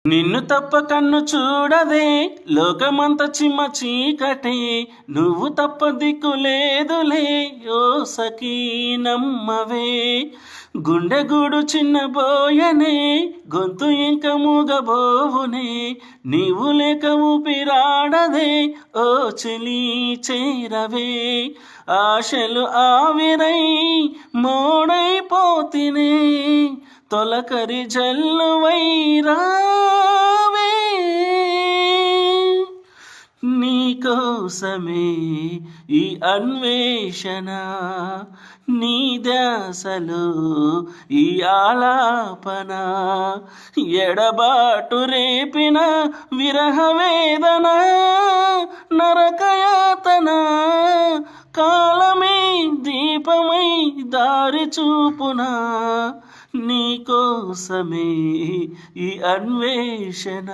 నిన్ను తప్ప కన్ను చూడదే లోకమంత చిమ్మ చీకటే నువ్వు తప్ప దిక్కు లేదులే ఓ సఖీ నమ్మవే గుండె గూడు చిన్నబోయనే గొంతు ఇంక మూగబోవునే నీవు లేక ఊపిరాడదే ఓ చెలి చేరవే ఆశలు ఆవిరై మోడైపోతినే తొలకరి జల్లువై రావే నీకోసమే ఈ అన్వేషణ నీ ధ్యాసలో ఈ ఆలాపన ఎడబాటు రేపిన విరహ వేదన నరకయాతన కాలమే దీపమై దారి చూపునా నీకోసమే ఈ అన్వేషణ